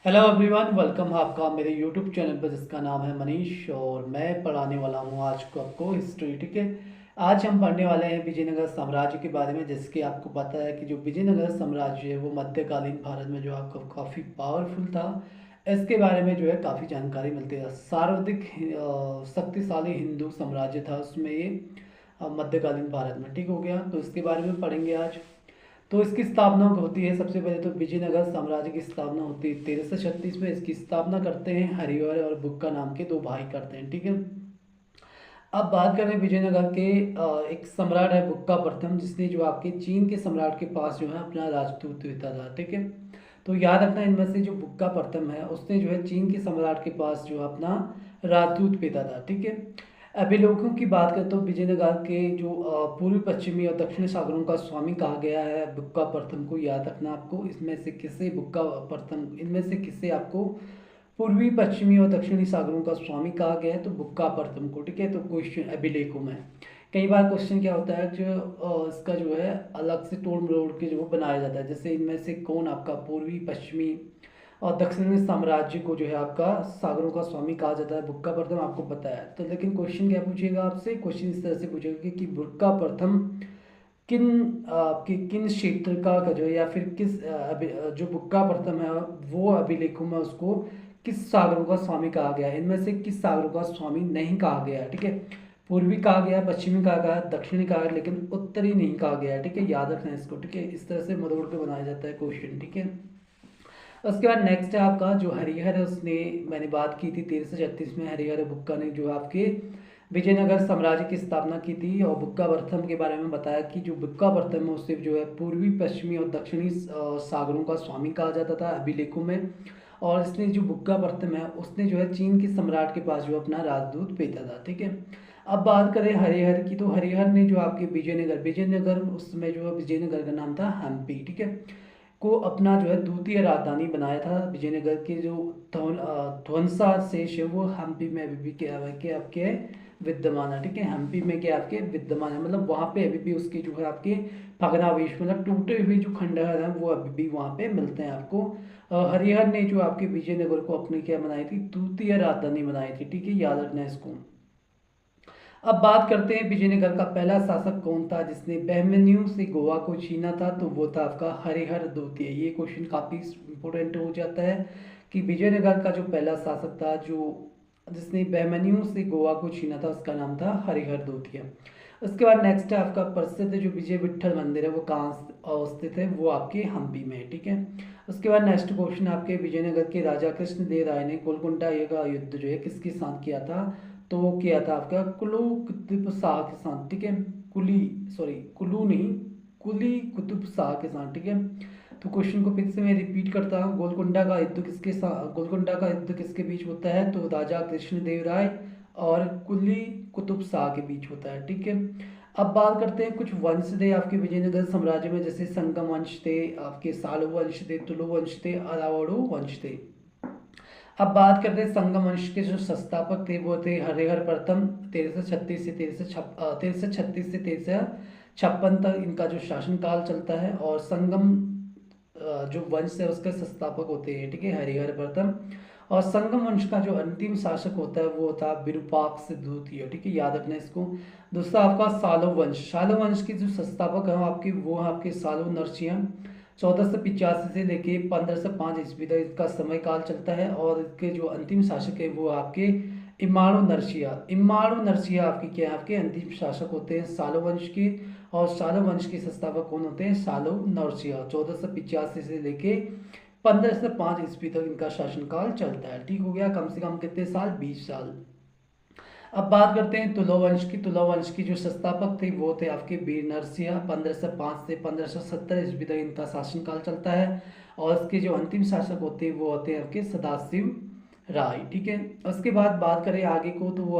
Hello everyone, welcome है आपका मेरे यूट्यूब चैनल पर जिसका नाम है मनीष। और मैं पढ़ाने वाला हूँ आज को आपको हिस्ट्री। ठीक है, आज हम पढ़ने वाले हैं विजयनगर साम्राज्य के बारे में। जिसके आपको पता है कि जो विजयनगर साम्राज्य है वो मध्यकालीन भारत में जो आपको काफ़ी पावरफुल था। इसके बारे में जो है काफ़ी जानकारी मिलती है। सर्वाधिक शक्तिशाली हिंदू साम्राज्य था उसमें ये मध्यकालीन भारत में। ठीक हो गया, तो इसके बारे में पढ़ेंगे आज। तो इसकी स्थापना होती है, सबसे पहले तो विजयनगर साम्राज्य की स्थापना होती है 1336 में। इसकी स्थापना करते हैं हरिहर और बुक्का नाम के दो भाई करते हैं। ठीक है, अब बात करें विजयनगर के एक सम्राट है बुक्का प्रथम, जिसने जो आपके चीन के सम्राट के पास जो है अपना राजदूत भेजा था। ठीक है, तो याद रखना इनमें से जो बुक्का प्रथम है उसने जो है चीन के सम्राट के पास जो अपना राजदूत भेजा था। ठीक है, अभिलेखों की बात करें तो विजयनगर के जो पूर्वी पश्चिमी और दक्षिणी सागरों का स्वामी कहा गया है बुक्का प्रथम को। याद रखना आपको इसमें से किसे बुक्का प्रथम, इनमें से किसे आपको पूर्वी पश्चिमी और दक्षिणी सागरों का स्वामी कहा गया है, तो बुक्का प्रथम को। ठीक है, तो क्वेश्चन अभिलेखों में कई बार क्वेश्चन क्या होता है जो इसका जो है अलग से तोड़ मरोड़ के जो बनाया जाता है। जैसे इनमें से कौन आपका पूर्वी पश्चिमी और दक्षिणी साम्राज्य को जो है आपका सागरों का स्वामी कहा जाता है, बुक्का प्रथम आपको पता है। तो लेकिन क्वेश्चन क्या पूछेगा आपसे, क्वेश्चन इस तरह से पूछेगा कि बुक्का प्रथम किन आपके किन क्षेत्र का जो है या फिर किस जो बुक्का प्रथम है वो अभिलेखों में उसको किस सागरों का स्वामी कहा गया है। इनमें से किस सागरों का स्वामी नहीं कहा गया है। ठीक है, पूर्वी कहा गया, पश्चिमी कहा गया, दक्षिणी कहा गया, लेकिन उत्तरी नहीं कहा गया है। ठीक है, याद रखना इसको। ठीक है, इस तरह से मरोड़ के बनाया जाता है क्वेश्चन। ठीक है, उसके बाद नेक्स्ट है आपका जो हरिहर है, उसने मैंने बात की थी 1336 में हरिहर बुक्का ने जो आपके विजयनगर साम्राज्य की स्थापना की थी। और बुक्का प्रथम के बारे में बताया कि जो बुक्का प्रथम है उससे जो है पूर्वी पश्चिमी और दक्षिणी सागरों का स्वामी कहा जाता था अभिलेखों में। और इसने जो बुक्का प्रथम है उसने जो है चीन के सम्राट के पास जो अपना राजदूत भेजा था। ठीक है, अब बात करें हरिहर की, तो हरिहर ने जो आपके विजयनगर उसमें जो है विजयनगर का नाम था हम्पी। ठीक है, को अपना जो है द्वितीय राजधानी बनाया था। विजयनगर के जो ध्वंसा शेष है वो हम्पी में अभी भी क्या है कि आपके विद्यमान है। ठीक है, हम्पी में क्या आपके विद्यमान है, मतलब वहाँ पे अभी भी उसके जो है आपके भग्नावशेष मतलब टूटे हुए जो खंडहर हैं वो अभी भी वहाँ पे मिलते हैं आपको। हरिहर ने जो आपके विजयनगर को अपनी क्या बनाई थी, द्वितीय राजधानी बनाई थी। ठीक है, याद रखना इसको। अब बात करते हैं विजयनगर का पहला शासक कौन था जिसने बहमनियों से गोवा को छीना था, तो वो था आपका हरिहर द्वितीय। ये क्वेश्चन काफी इंपॉर्टेंट हो जाता है कि विजयनगर का जो पहला शासक था जो जिसने बहमनियों से गोवा को छीना था उसका नाम था हरिहर द्वितीय। उसके बाद नेक्स्ट है आपका प्रसिद्ध जो विजय विट्ठल मंदिर है वो कहाँ स्थित है, वो आपके हम्पी में है। ठीक है, उसके बाद नेक्स्ट क्वेश्चन आपके विजयनगर के राजा कृष्णदेव राय ने गोलकुंडा का युद्ध जो है किसके साथ किया था, तो वो किया था आपका कुल्लू कुतुब शाह के साथ। ठीक है, कुली सॉरी कुल्लू नहीं, कुली कुतुब शाह के साथ। ठीक है, तो क्वेश्चन को फिर से मैं रिपीट करता हूँ, गोलकुंडा का युद्ध किसके बीच होता है, तो राजा कृष्णदेव राय और कुली कुतुब शाह के बीच होता है। ठीक है, अब बात करते हैं कुछ वंश थे आपके विजयनगर साम्राज्य में, जैसे संगम वंश थे, आपके सालु वंश थे, तुलु वंश थे, अरावड़ु वंश थे। अब बात करते हैं संगम वंश के जो संस्थापक थे वो थे हरिहर प्रथम। 1336 से 1356 तक इनका जो शासनकाल चलता है। और संगम जो वंश है उसके संस्थापक होते हैं, ठीक है, हरिहर प्रथम। और संगम वंश का जो अंतिम शासक होता है वो होता है विरूपाक्ष द्वितीय। ठीक है, याद रखना इसको। दूसरा आपका सालो वंश के जो संस्थापक हैं वो आपके सालो नरसिंह। 1485 से लेके 1505 ईस्वी तक इसका समय काल चलता है। और इसके जो अंतिम शासक है वो आपके इम्माड़ू नरसिया आपके क्या है, आपके अंतिम शासक होते हैं सालो वंश के। और सालो वंश के संस्थापक कौन होते हैं, सालो नरसिया। 1485 से लेके 1505 ईस्वी तक इनका शासनकाल चलता है। ठीक हो गया, कम से कम कितने साल, 20 साल। अब बात करते हैं तुला वंश की जो संस्थापक थे वो थे आपके वीर नरसिंह। 1505 से 1570 ईस्वी तक इनका शासनकाल चलता है। और इसके जो अंतिम शासक होते हैं वो होते हैं आपके सदाशिव राय। ठीक है, उसके बाद बात करें आगे को, तो वो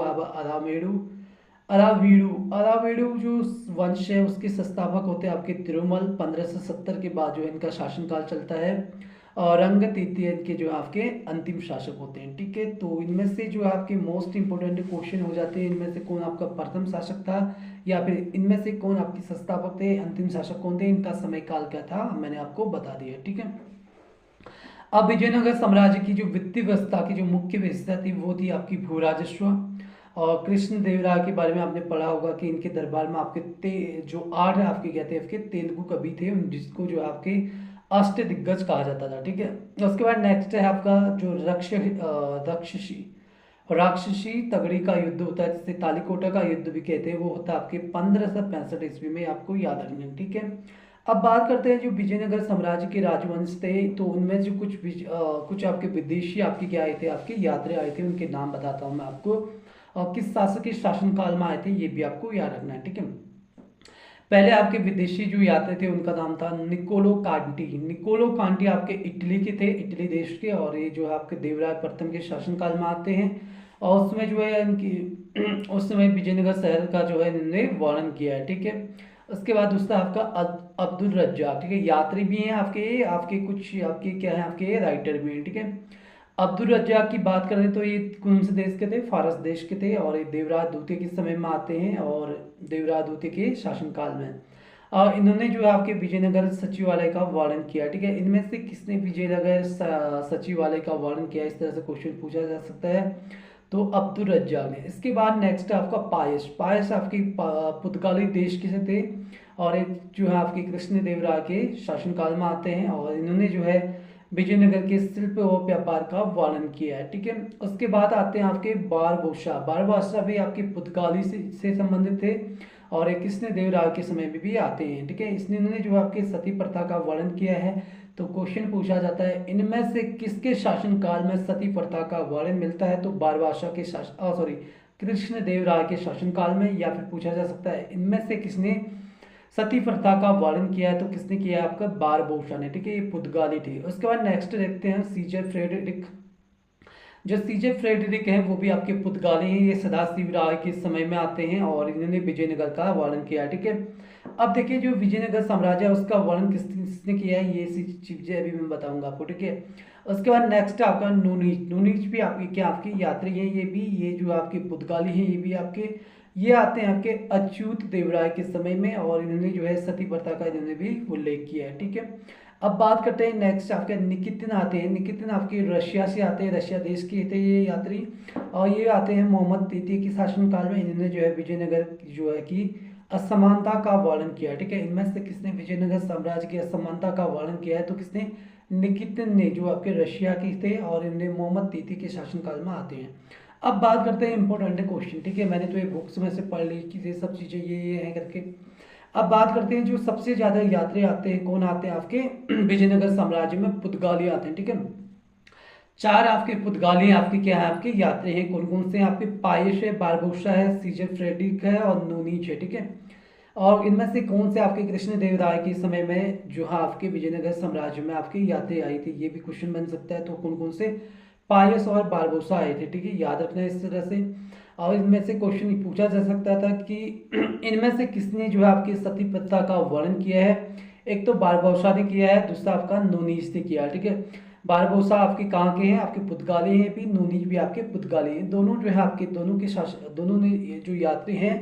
अरावेडु जो वंश है उसके संस्थापक होते हैं आपके तिरुमल। 1570 के बाद जो है इनका शासनकाल चलता है। और रंग तृतीय के जो आपके अंतिम शासक होते हैं। ठीक है, तो इनमें से जो आपके मोस्ट इंपोर्टेंट क्वेश्चन हो जाते हैं, इनमें से कौन आपका प्रथम शासक था, या फिर इनमें से कौन आपके संस्थापक थे, अंतिम शासक कौन थे, इनका समय काल क्या था, मैंने आपको बता दिया। ठीक है, अब विजयनगर साम्राज्य की जो वित्तीय व्यवस्था की जो मुख्य विशेषता थी वो थी आपकी भू राजस्व। और कृष्ण देव राय के बारे में आपने पढ़ा होगा कि इनके दरबार में आपके जो 8 आपके कहते हैं आपके तेलुगु कवि थे, जिसको जो आपके अष्ट दिग्गज कहा जाता था। ठीक है, उसके बाद नेक्स्ट है आपका जो राक्षसी तगड़ी का युद्ध होता है, जिसे तालिकोटा का युद्ध भी कहते हैं, वो होता है आपके 1565 ईस्वी में, आपको याद रखना है। ठीक है, अब बात करते हैं जो विजयनगर साम्राज्य के राजवंश थे, तो उनमें जो कुछ आपके विदेशी आपके क्या आए थे, आपके यात्री आए थे, उनके नाम बताता हूँ मैं आपको, और किस शासक के शासनकाल में आए थे ये भी आपको याद रखना है। ठीक है, पहले आपके विदेशी जो यात्री थे उनका नाम था निकोलो कांटी। निकोलो कांटी आपके इटली के थे, इटली देश के, और ये जो है आपके देवराय प्रथम के शासनकाल में आते हैं। और उसमें जो है इनकी उस समय विजयनगर शहर का जो है इन्होंने वर्णन किया है। ठीक है, उसके बाद दूसरा आपका अब्दुल रज्जाक। ठीक है, यात्री भी हैं आपके आपके कुछ आपके क्या है आपके राइटर भी हैं। ठीक है, अब्दुल रज्जाक की बात करें तो ये कौन से देश के थे, फारस देश के थे, और ये देवराज द्वितीय के समय में आते हैं, और देवराज द्वितीय के शासनकाल में। और इन्होंने जो है आपके विजयनगर सचिवालय का वर्णन किया। ठीक है, इनमें से किसने विजयनगर सचिवालय का वर्णन किया, इस तरह से क्वेश्चन पूछा जा सकता है, तो अब्दुल रज्जाक ने। इसके बाद नेक्स्ट है आपका पायस। पायस आपके पुर्तगाली देश के से थे, और एक जो है आपके कृष्ण देव राय के शासनकाल में आते हैं, और इन्होंने जो है विजयनगर के शिल्प और व्यापार का वर्णन किया है। ठीक है, उसके बाद आते हैं आपके बारबोसा। बारबोसा भी आपके पुर्तगाली से संबंधित थे, और एक कृष्ण देव राय के समय में भी आते हैं। ठीक है, इसने इन्होंने जो आपके सती प्रथा का वर्णन किया है। तो क्वेश्चन पूछा जाता है इनमें से किसके शासनकाल में सती प्रथा का वर्णन मिलता है, तो बारबासा के कृष्ण देव राय के शासनकाल में, या फिर पूछा जा सकता है इनमें से किसने सती प्रथा का वर्णन किया है, तो किसने किया है, आपका बारबोसा ने। ठीक है, ये पुर्तगाली थे। उसके बाद नेक्स्ट देखते हैं सीजर फ्रेडरिक। जो सीजर फ्रेडरिक हैं वो भी आपके पुर्तगाली हैं, ये सदाशिव राय के समय में आते हैं, और इन्होंने विजयनगर का वर्णन किया है। ठीक है, अब देखिए जो विजयनगर साम्राज्य है उसका वर्णन किसने किया है, ये चीजें अभी मैं बताऊंगा आपको। ठीक है, उसके बाद नेक्स्ट आपका नूनीच। नूनीच भी आपकी क्या आपकी यात्री हैं, ये जो आपके पुर्तगाली हैं, ये भी आपके ये आते हैं आपके अच्युत देवराय के समय में, और इन्होंने जो है सती प्रथा का इन्होंने भी उल्लेख किया है। ठीक है, अब बात करते हैं नेक्स्ट आपके निकितिन आते हैं। निकितिन आपके रशिया से आते हैं, रशिया देश के थे ये यात्री, और ये आते हैं मोहम्मद तृतीय के शासनकाल में। इन्होंने जो है विजयनगर जो है कि असमानता का वर्णन किया है। ठीक है, इनमें से किसने विजयनगर साम्राज्य की असमानता का वर्णन किया है, तो किसने, निकितिन ने, जो आपके रशिया के थे, और इन्हें मोहम्मद तृतीय के शासनकाल में आते हैं। अब बात करते हैं इंपॉर्टेंट क्वेश्चन। ठीक है, मैंने तो ये बुक्स में से पढ़ ली कि ये सब चीज़ें ये हैं करके। अब बात करते हैं जो सबसे ज़्यादा यात्री आते हैं, कौन आते हैं आपके विजयनगर साम्राज्य में, पुर्तगाली आते हैं। ठीक है, 4 आपके पुर्तगाली आपके क्या है आपके यात्री हैं, कौन कौन से हैं आपके, पायस है, बारबोसा है, सीजर फ्रेडरिक है, और नूनीच है। ठीक है, और इनमें से कौन से आपके कृष्ण देव राय के समय में जो है आपके विजयनगर साम्राज्य में आपके यात्री आई थी, ये भी क्वेश्चन बन सकता है। तो कौन कौन से पायस और बारबोसा आए थे। ठीक है, याद रखना है इस तरह से। और इनमें से क्वेश्चन पूछा जा सकता था कि इनमें से किसने जो है आपकी सती प्रथा का वर्णन किया है, एक तो बारबोसा ने किया है, दूसरा आपका नूनीच ने किया है। ठीक है, बारबोसा आपके कहाँ के हैं, आपके पुर्तगाली हैं भी, नूनीच भी आपके पुर्तगाली हैं। दोनों जो है आपके दोनों ने जो यात्री हैं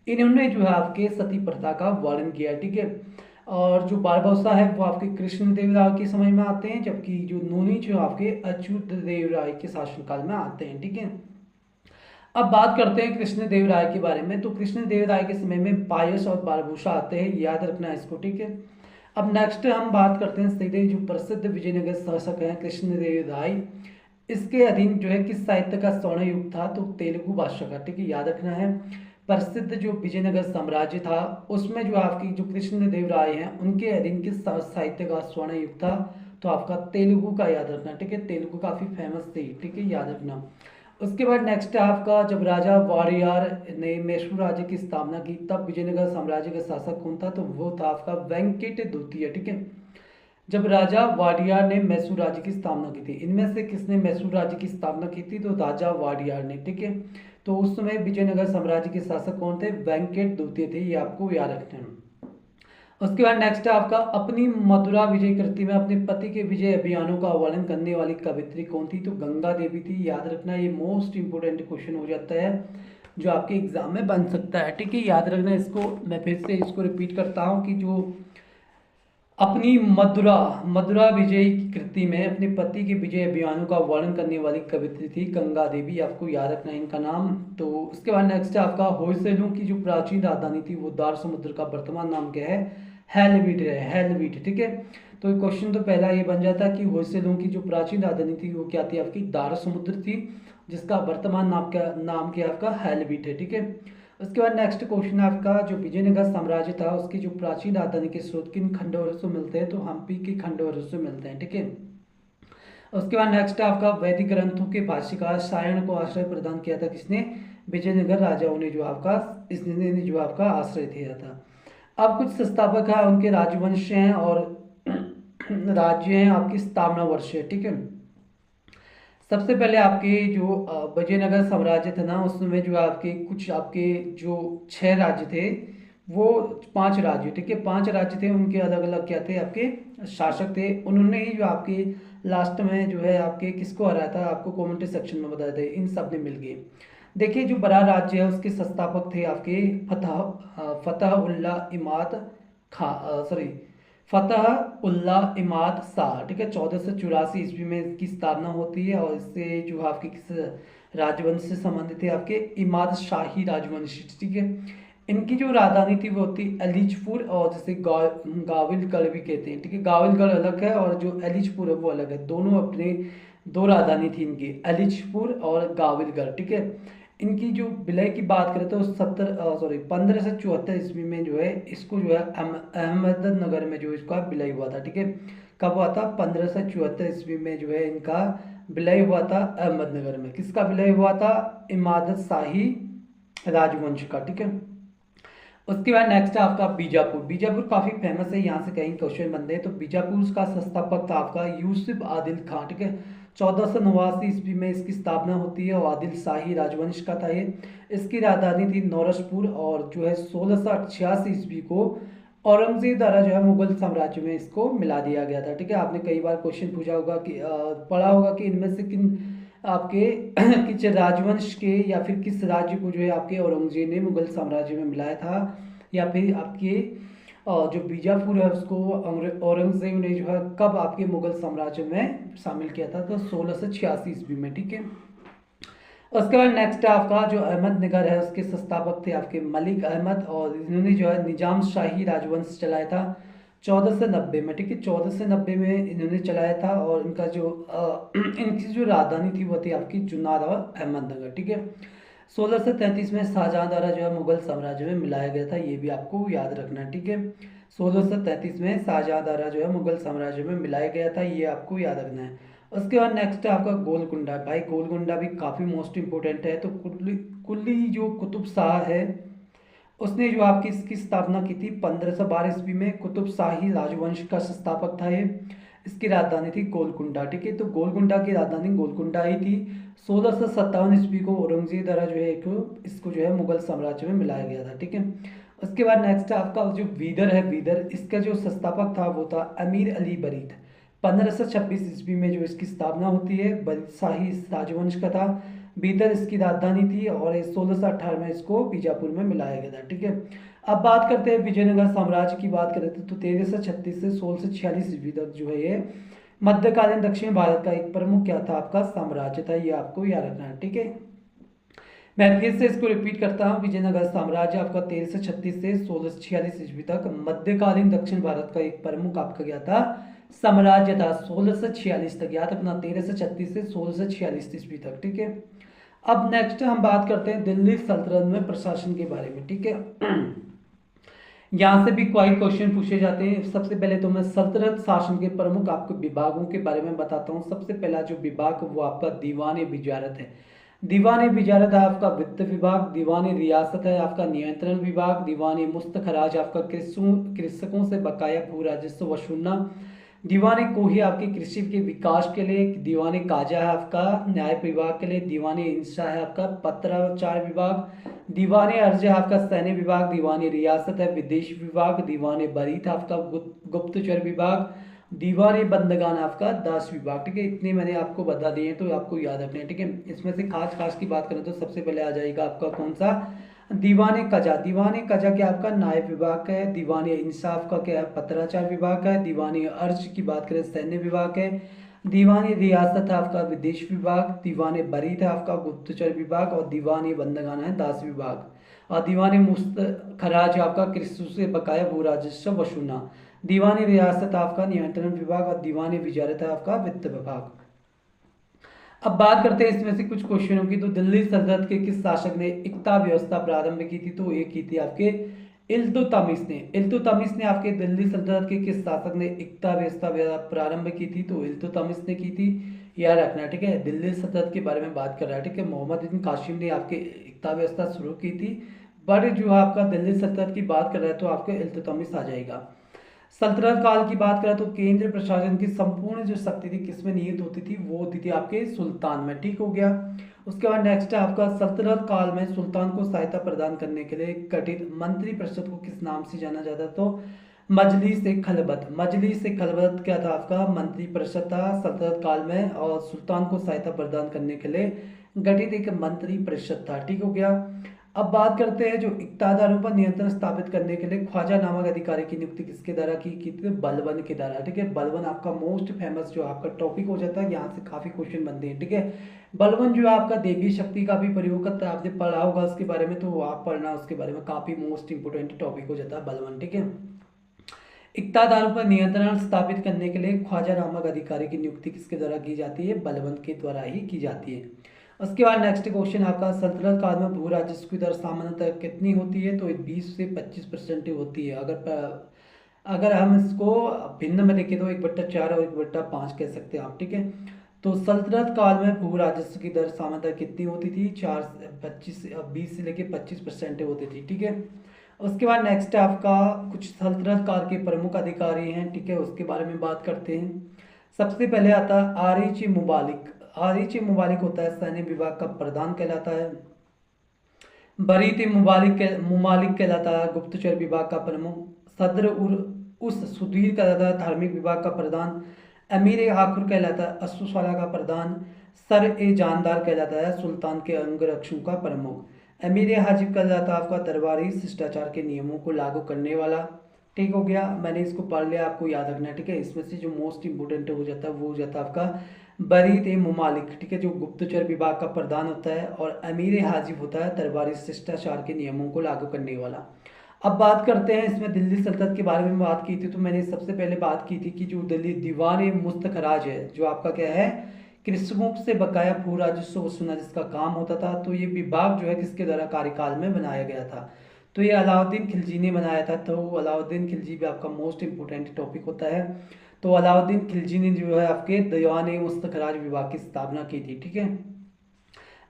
इन्होंने जो है आपके सती प्रथा का वर्णन किया है। ठीक है, और जो बारबोसा है वो आपके कृष्ण देव राय के समय में आते हैं, जबकि जो नूनीच जो आपके अच्युत देव राय के शासनकाल में आते हैं। ठीक है, अब बात करते हैं कृष्ण देव राय के बारे में। तो कृष्ण देव राय के समय में पायस और बारबोसा आते हैं, याद रखना है इसको। ठीक है, अब नेक्स्ट हम बात करते हैं सीधे जो प्रसिद्ध विजयनगर शासक हैं कृष्ण देव राय, इसके अधीन जो है किस साहित्य का स्वर्ण युग था, तो तेलुगु भाषा का। ठीक है, याद रखना है प्रसिद्ध जो विजयनगर साम्राज्य था उसमें जो आपकी जो कृष्ण देव राय हैं उनके अधीन किस साहित्य का स्वर्ण युग था, तो आपका तेलुगु का याद रखना। ठीक है, तेलुगु काफी फेमस थी। ठीक है, याद रखना। उसके बाद नेक्स्ट है आपका जब राजा वाडियार ने मैसूर राज्य की स्थापना की तब विजयनगर साम्राज्य का शासक कौन था, तो वो था आपका वेंकट द्वितीय। ठीक है, जब राजा वाडियार ने मैसूर राज्य की स्थापना की थी, इनमें से किसने मैसूर राज्य की स्थापना की थी, तो राजा वाडियार ने। ठीक है, तो उस समय विजयनगर साम्राज्य के शासक कौन थे, वेंकट द्वितीय थे, ये आपको याद रखना है। उसके बाद नेक्स्ट है आपका अपनी मथुरा विजय कृति में अपने पति के विजय अभियानों का वर्णन करने वाली कवित्री कौन थी, तो गंगा देवी थी। याद रखना, ये मोस्ट इंपोर्टेंट क्वेश्चन हो जाता है जो आपके एग्जाम में बन सकता है। ठीक है, याद रखना इसको। मैं फिर से इसको रिपीट करता हूँ कि जो अपनी मदुरा मदुरा विजय की कृति में अपने पति के विजय अभियानों का वर्णन करने वाली कवित्री थी गंगा देवी। आपको याद रखना है इनका नाम। तो उसके बाद नेक्स्ट है आपका होयसलों की जो प्राचीन राजधानी थी वो दार समुद्र का वर्तमान नाम क्या है? हेलवीट है, हेलवीट। ठीक है, तो क्वेश्चन तो पहला ये बन जाता है कि होयसलों की जो प्राचीन राजधानी थी वो क्या थी? आपकी दार समुद्र थी, जिसका वर्तमान नाम क्या आपका? हेलवीट है। ठीक है, उसके बाद नेक्स्ट क्वेश्चन आपका जो विजयनगर साम्राज्य था उसकी जो प्राचीन राजधानी के स्रोत किन खंडों से मिलते हैं? तो हम्पी के खंडों से मिलते हैं। ठीक है, उसके बाद नेक्स्ट आपका वैदिक ग्रंथों के भाष्यकार सायण को आश्रय प्रदान किया था किसने? विजयनगर राजाओं ने जो आपका इसने जो आपका आश्रय दिया था। अब कुछ संस्थापक है उनके राजवंश हैं और राज्य हैं, आपकी स्थापना वर्ष है। ठीक है, सबसे पहले आपके जो विजयनगर साम्राज्य था ना उसमें जो आपके कुछ आपके जो 6 राज्य थे वो 5 राज्य, ठीक है 5 राज्य थे, उनके अलग अलग क्या थे? आपके शासक थे। उन्होंने ही जो आपके लास्ट में जो है आपके किसको हराया था? आपको कमेंट सेक्शन में बताए थे, इन सब ने मिल गए। देखिए जो बड़ा राज्य है उसके संस्थापक थे आपके फतह उल्ला इमाद खा सॉरी फतह उल्ला इमाद शाह। ठीक है, 1484 ईस्वी में इसकी स्थापना होती है और इससे जो आपके किस राजवंश से संबंधित है? आपके इमाद शाही राजवंश। ठीक है, इनकी जो राजधानी थी वो थी एलिचपुर, और जिसे गाविलगढ़ भी कहते हैं। ठीक है, गाविलगढ़ अलग है और जो एलिचपुर है वो अलग है, दोनों अपने 2 राजधानी थी इनकी, एलिचपुर और गाविलगढ़। ठीक है, इनकी जो विलय की बात करें तो 1574 ईस्वी में जो है इसको जो है अहमदनगर में जो इसका विलय हुआ था। ठीक है, कब हुआ था? 1574 ईस्वी में जो है इनका विलय हुआ था अहमदनगर में। किसका विलय हुआ था? इमादत शाही राजवंश का। ठीक है, उसके बाद नेक्स्ट है आपका बीजापुर। बीजापुर काफी फेमस है, यहाँ से कई क्वेश्चन बनते हैं। तो बीजापुर का संस्थापक था आपका यूसुफ आदिल खान। ठीक है, 1489 ईस्वी में इसकी स्थापना होती है और आदिल शाही राजवंश का था ये। इसकी राजधानी थी नौरसपुर और जो है 1688 ईस्वी को औरंगजेब द्वारा जो है मुगल साम्राज्य में इसको मिला दिया गया था। ठीक है, आपने कई बार क्वेश्चन पूछा होगा कि पढ़ा होगा कि इनमें से किन आपके किस राजवंश के या फिर किस राज्य को जो है आपके औरंगजेब ने मुगल साम्राज्य में मिलाया था, या फिर आपके जो बीजापुर है उसको औरंगजेब ने जो है कब आपके मुगल साम्राज्य में शामिल किया था? तो 1686 ईस्वी में। ठीक है, उसके बाद नेक्स्ट है आपका जो अहमदनगर है उसके संस्थापक थे आपके मलिक अहमद, और इन्होंने जो है निजाम शाही राजवंश चलाया था 1490 में। ठीक है, 1490 में इन्होंने चलाया था और इनका जो इनकी जो राजधानी थी वो थी आपकी जुन्नर और अहमदनगर। ठीक है, 1633 में शाहजहां द्वारा जो है मुगल साम्राज्य में मिलाया गया था, ये भी आपको याद रखना है। ठीक है, 1633 में शाहजहां द्वारा जो है मुगल साम्राज्य में मिलाया गया था, ये आपको याद रखना है। उसके बाद नेक्स्ट है आपका गोलकुंडा। भाई गोलकुंडा भी काफ़ी मोस्ट इंपोर्टेंट है। तो कुल्ली जो कुतुब शाह है उसने जो आपकी इसकी स्थापना की थी 1512 ईस्वी में। कुतुब शाही राजवंश का संस्थापक था ये। इसकी राजधानी थी गोलकुंडा। ठीक है, तो गोलकुंडा की राजधानी गोलकुंडा ही थी। 1657 ईस्वी को औरंगजेब द्वारा जो है इसको जो है मुगल साम्राज्य में मिलाया गया था। ठीक है, उसके बाद नेक्स्ट आपका जो बीदर है, बीदर इसका जो संस्थापक था वो था अमीर अली बरीद। 1526 ईस्वी में जो इसकी स्थापना होती है, बरीद शाही राजवंश का था। बीदर इसकी राजधानी थी और 1618 में इसको बीजापुर में मिलाया गया था। ठीक है, अब बात करते हैं विजयनगर साम्राज्य की बात करें तो 1336 से 1646 ईस्वी तक जो है ये मध्यकालीन दक्षिण भारत का एक प्रमुख क्या था? आपका साम्राज्य था, ये आपको याद रखना है। ठीक है, मैं फिर से इसको रिपीट करता हूँ। विजयनगर साम्राज्य आपका 1336 से 1646 ईस्वी तक मध्यकालीन दक्षिण भारत का एक प्रमुख आपका क्या था? साम्राज्य था। 1646 तक याद रखना, 1336 से 1646 ईस्वी तक। ठीक है, अब नेक्स्ट हम बात करते हैं दिल्ली सल्तनत में प्रशासन के बारे में। ठीक है, यहाँ से भी कोई क्वेश्चन पूछे जाते हैं। सबसे पहले तो मैं सल्तनत शासन के प्रमुख आपको विभागों के बारे में बताता हूँ। सबसे पहला जो विभाग वो आपका दीवान विजारत है। दीवान विजारत है आपका वित्त विभाग। दीवान रियासत है आपका नियंत्रण विभाग। दीवान मुस्तखराज आपका कृषकों से बकाया भू राजस्व वसूलना। दीवान कोही आपके कृषि के विकास के लिए। दीवान काजा है आपका न्याय विभाग के लिए। दीवान इंसा है आपका पत्राचार विभाग। दीवान अर्ज है आपका सैन्य विभाग। दीवान रियासत है विदेश विभाग। दीवान बरीत आपका गुप्तचर विभाग। दीवान बंदगान आपका दास विभाग। ठीक है, इतने मैंने आपको बता दिए तो आपको याद रखने हैं। ठीक है, इसमें से खास खास की बात करें तो सबसे पहले आ जाएगा आपका कौन सा? दीवान कजा, दीवान कजा क्या आपका नायब विभाग है। दीवान इंसाफ का क्या है, पत्राचार विभाग है। दीवान अर्ज की बात करें सैन्य विभाग है। दीवान रियासत है आपका विदेश विभाग। दीवान बरीत है आपका गुप्तचर विभाग। और दीवान बंदगाना है दास विभाग। और दीवान मुस्त खराज है आपका कृषि से बकाया भू राजस्व वसूलना। दीवान रियासत आपका नियंत्रण विभाग। और दीवान विजारत है आपका वित्त विभाग। अब बात करते हैं इसमें से कुछ क्वेश्चनों की। तो दिल्ली सल्तनत के किस शासक ने इक्ता व्यवस्था प्रारंभ की थी? तो ये की थी आपके इल्तुतमिश ने। इल्तुतमिश ने आपके दिल्ली सल्तनत के किस शासक ने इक्ता व्यवस्था प्रारंभ की थी? तो इल्तुतमिश ने की थी, याद रखना। ठीक है, दिल्ली सल्तनत के बारे में बात कर रहा है। ठीक है, मोहम्मद बिन कासिम ने आपके इक्ता व्यवस्था शुरू की थी, बट जो आपका दिल्ली सल्तनत की बात कर रहा है तो आपको इल्तुतमिश आ जाएगा। सल्तनत काल की बात करें तो केंद्र प्रशासन की संपूर्ण जो शक्ति थी किसमें निहित होती थी? वो होती थी आपके सुल्तान में। ठीक हो गया। उसके बाद नेक्स्ट है आपका सल्तनत काल में सुल्तान को सहायता प्रदान करने के लिए गठित मंत्री परिषद को किस नाम से जाना जाता? तो मजलिस ए खलबत। मजलिस ए खलबत क्या था आपका? मंत्री परिषद था सल्तनत काल में, और सुल्तान को सहायता प्रदान करने के लिए गठित एक मंत्री परिषद था। ठीक हो गया। अब बात करते हैं जो इक्तादारों पर नियंत्रण स्थापित करने के लिए ख्वाजा नामक अधिकारी की नियुक्ति किसके द्वारा की थी? बलबन के द्वारा। ठीक है, बलबन आपका मोस्ट फेमस जो आपका टॉपिक हो जाता है, यहाँ से काफी क्वेश्चन बनते हैं। ठीक है, बलबन जो है आपका देवी शक्ति का भी प्रयोग करता है। आपने पढ़ा होगा उसके बारे में, तो आप पढ़ना उसके बारे में, काफी मोस्ट इंपोर्टेंट टॉपिक हो जाता है बलबन। ठीक है, इक्तादारों पर नियंत्रण स्थापित करने के लिए ख्वाजा नामक अधिकारी की नियुक्ति किसके द्वारा की जाती है? बलबन के द्वारा ही की जाती है। उसके बाद नेक्स्ट क्वेश्चन आपका सल्तनत काल में भू राजस्व की दर सामान्यतः कितनी होती है? तो 20 से 25% होती है। अगर हम इसको भिन्न में देखें तो 1/4 और 1/5 कह सकते हैं आप। ठीक है, तो सल्तनत काल में भू राजस्व की दर सामान्यतः कितनी होती थी? 20 से लेके 25% होती थी। ठीक है, उसके बाद नेक्स्ट आपका कुछ सल्तनत काल के प्रमुख अधिकारी हैं। ठीक है, उसके बारे में बात करते हैं। सबसे पहले आता है आरिच मुबालिक। आरिच मुबालिक होता है सैन्य विभाग का प्रधान कहलाता है। बरीत मुमालिक कहलाता है गुप्तचर विभाग का प्रमुख। सदर उस सुधीर कहलाता है धार्मिक विभाग का प्रधान। अमीर ए आखुर कहलाता है अश्वशाला का प्रधान। सर ए जानदार कहलाता है सुल्तान के अंगरक्षकों का प्रमुख। अमीर ए हाजिब कहलाता है आपका दरबारी शिष्टाचार के नियमों को लागू करने वाला। ठीक हो गया, मैंने इसको पढ़ लिया, आपको याद रखना है। ठीक है, इसमें से जो मोस्ट इंपोर्टेंट हो जाता है वो हो जाता है आपका बरीत ए मुमालिक। ठीक है, जो गुप्तचर विभाग का प्रधान होता है। और अमीर हाजिब होता है दरबारी शिष्टाचार के नियमों को लागू करने वाला। अब बात करते हैं इसमें दिल्ली सल्तनत के बारे में बात की थी, तो मैंने सबसे पहले बात की थी कि जो दिल्ली दीवान मुस्तखराज है, जो आपका क्या है, कृषकों से बकाया भू राजस्व वसूलना जिसका काम होता था, तो ये विभाग जो है किसके द्वारा कार्यकाल में बनाया गया था? तो ये अलाउद्दीन खिलजी ने बनाया था। तो अलाउद्दीन खिलजी भी आपका मोस्ट इंपोर्टेंट टॉपिक होता है। तो अलाउद्दीन खिलजी ने जो है आपके दीवान मुस्तखराज विभाग की स्थापना की थी। ठीक है,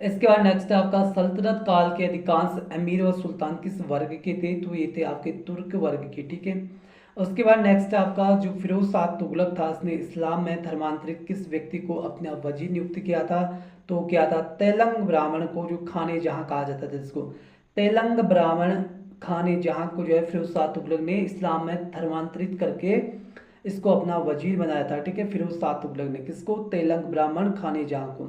इसके बाद नेक्स्ट है आपका सल्तनत काल के अधिकांश अमीर और सुल्तान किस वर्ग के थे? तो ये थे आपके तुर्क वर्ग के। ठीक है, उसके बाद नेक्स्ट है आपका जो फिरोज शाह तुगलक था, उसने इस्लाम में धर्मांतरित किस व्यक्ति को अपना वजीर नियुक्त किया था? तो क्या था? तेलंग ब्राह्मण को, जो खाने जहां कहा जाता था जिसको तेलंग ब्राह्मण खाने जहां को जो है फिरोज शाह तुगलक ने इस्लाम में धर्मांतरित करके इसको अपना वजीर बनाया था। ठीक है, फिरोज शाह तुगलक ने किसको? तेलंग ब्राह्मण खाने जहां को।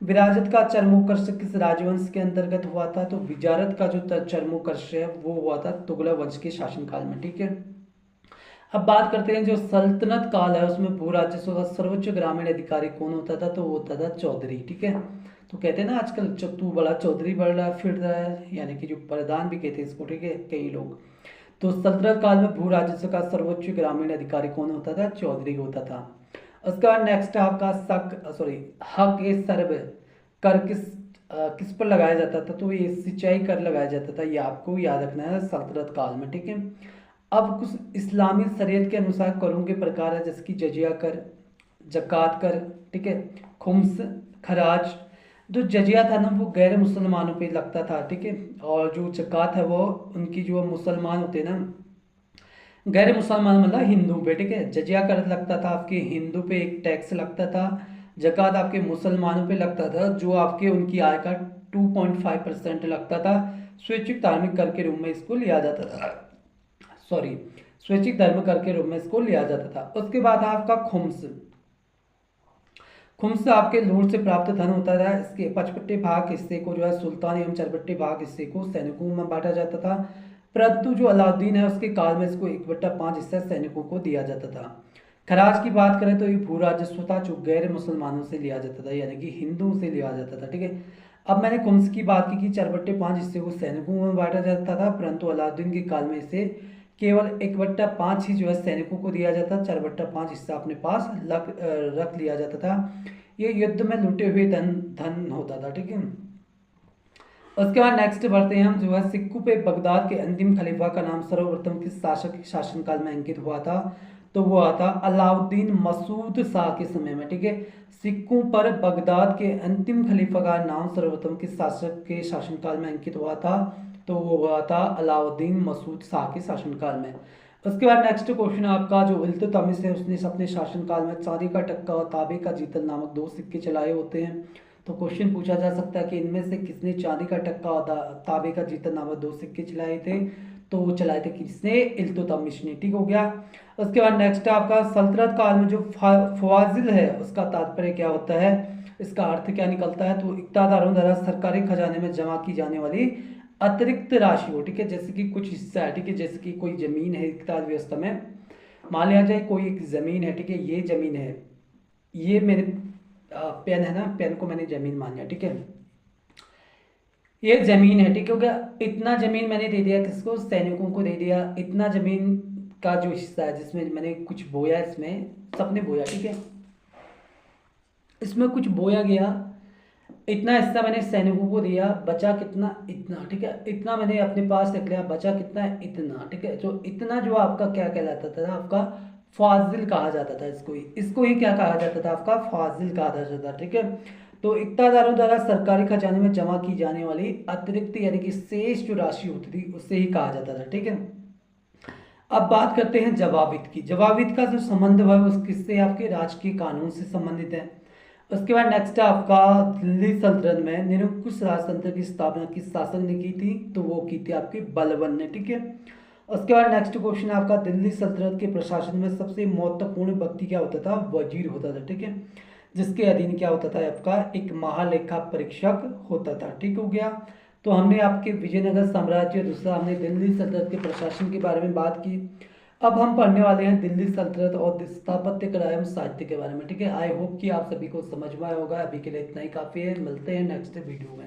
विरासत का चरमोकर्ष किस राजवंश के अंतर्गत हुआ था? तो विजारत का जो चरमोकर्ष है वो हुआ था तुगलक वंश के शासनकाल में। ठीक है, अब बात करते हैं जो सल्तनत काल है उसमें भू राजस्व का सर्वोच्च ग्रामीण अधिकारी कौन होता था? तो वो होता था चौधरी। ठीक है, तो कहते हैं ना आजकल तू बड़ा चौधरी बढ़ रहा फिर रहा है, यानी कि जो प्रधान भी कहते हैं इसको। ठीक है, कई लोग। तो सल्तनत काल में भू राजस्व का सर्वोच्च ग्रामीण अधिकारी कौन होता था? चौधरी होता था। उसके बाद नेक्स्ट आपका हक ए सर्व कर किस पर लगाया जाता था? तो ये सिंचाई कर लगाया जाता था, ये आपको याद रखना है सल्तनत काल में। ठीक है, अब कुछ इस्लामी शरीयत के अनुसार करों के प्रकार है, जैसे कि जजिया कर, जक़ात कर, ठीक है, खुम्स, खराज। जो जजिया था ना वो गैर मुसलमानों पे लगता था। ठीक है, और जो जक़ात है वो उनकी जो मुसलमान होते ना, गैर मुसलमान मतलब हिंदू पे। ठीक है, जजिया कर लगता था आपके हिंदू पे, एक टैक्स लगता था। जक़ात आपके मुसलमानों पे लगता था, जो आपके उनकी आय का 2.5% लगता था। स्वैच्छिक धार्मिक कर के रूप में इसको लिया जाता था। स्वैच्छिक धर्म कर के रूप में इसको लिया जाता था। उसके बाद आपका खुम्स। खुम्स आपके लूट से प्राप्त धन होता था। इसके पचपट्टे भाग हिस्से को जो है सुल्तान एवं चरपट्टे भाग हिस्से को सैनिकों में बांटा जाता था, परंतु जो अलाउद्दीन है उसके काल में इसको 1/5 हिस्सा सैनिकों को दिया जाता था। खराज की बात करें तो ये भू राजस्व था जो गैर मुसलमानों से लिया जाता था, यानी कि हिंदुओं से लिया जाता था। ठीक है, अब मैंने खुम्स की बात की कि चरबट्टे 5 हिस्से को सैनिकों में बांटा जाता था, परंतु अलाउद्दीन के काल में इसे केवल 1/5 ही जो है सैनिकों को दिया जाता, 4/5 हिस्सा अपने पास रख लिया जाता था। ये युद्ध में लूटे हुए धन धन होता था। ठीक है, उसके बाद नेक्स्ट बढ़ते हैं हम, जो है सिक्कों पे बगदाद के अंतिम खलीफा का नाम सर्वप्रथम किस शासक के शासनकाल में अंकित हुआ था, तो वो आता अलाउद्दीन मसूद शाह के समय में। ठीक है, सिक्कों पर बगदाद के अंतिम खलीफा का नाम सर्वप्रथम किस शासक के शासनकाल में अंकित हुआ था, तो वो हुआ था अलाउद्दीन मसूद शाह के शासनकाल में। उसके बाद नेक्स्ट क्वेश्चन आपका, जो इल्तुतमिश है उसने अपने शासनकाल में चांदी का टक्का और तांबे का जीतल नामक 2 सिक्के चलाए होते हैं। तो क्वेश्चन पूछा जा सकता है कि इनमें से किसने चांदी का टक्का और तांबे का जीतल नामक 2 सिक्के चलाए थे, तो वो चलाए थे किसने, इल्तुतमिश ने। ठीक हो गया। उसके बाद नेक्स्ट आपका सल्तनत काल में जो फवाजिल है उसका तात्पर्य क्या होता है, इसका अर्थ क्या निकलता है, तो इक्तादारों द्वारा सरकारी खजाने में जमा की जाने वाली अतिरिक्त राशि हो। ठीक है, जैसे कि कुछ हिस्सा है, ठीक है, जैसे कि कोई जमीन है इक्तादार व्यवस्था में, मान लिया जाए कोई एक जमीन है, ठीक है, ये जमीन है, ये मेरे पेन है ना, पेन को मैंने जमीन मान लिया। ठीक है, ये जमीन है, ठीक हो गया, इतना जमीन मैंने दे दिया किसको, सैनिकों को दे दिया। इतना जमीन का जो हिस्सा है जिसमें मैंने कुछ बोया, इसमें सबने बोया, ठीक है, इसमें कुछ बोया गया, इतना हिस्सा मैंने सैनिकों को दिया, बचा कितना, इतना। ठीक है, इतना मैंने अपने पास रख लिया, बचा कितना है, इतना। ठीक है, जो इतना जो आपका क्या कहलाता था, आपका फाजिल कहा जाता था। इसको ही क्या कहा जाता था, आपका फाजिल कहा जाता था। ठीक है, तो इक्तादारों द्वारा सरकारी खजाने में जमा की जाने वाली अतिरिक्त यानी कि शेष जो राशि होती थी उससे ही कहा जाता था। ठीक है, अब बात करते हैं जवाबित की। जवाबित का जो संबंध है उस किससे, आपके राजकीय कानून से संबंधित है। उसके बाद नेक्स्ट आपका दिल्ली सल्तनत में निरंकुश राजतंत्र की स्थापना किस शासक ने की थी, तो वो की थी आपकी बलबन ने। ठीक है, उसके बाद नेक्स्ट क्वेश्चन आपका दिल्ली सल्तनत के प्रशासन में सबसे महत्वपूर्ण व्यक्ति क्या होता था, वजीर होता था। ठीक है, जिसके अधीन क्या होता था, आपका एक महालेखा परीक्षक होता था। ठीक हो गया। तो हमने आपके विजयनगर साम्राज्य, दूसरा हमने दिल्ली सल्तनत के प्रशासन के बारे में बात की। अब हम पढ़ने वाले हैं दिल्ली सल्तनत और स्थापत्य कला एवं साहित्य के बारे में। ठीक है, आई होप कि आप सभी को समझ में आया होगा। अभी के लिए इतना ही काफ़ी है, मिलते हैं नेक्स्ट वीडियो में।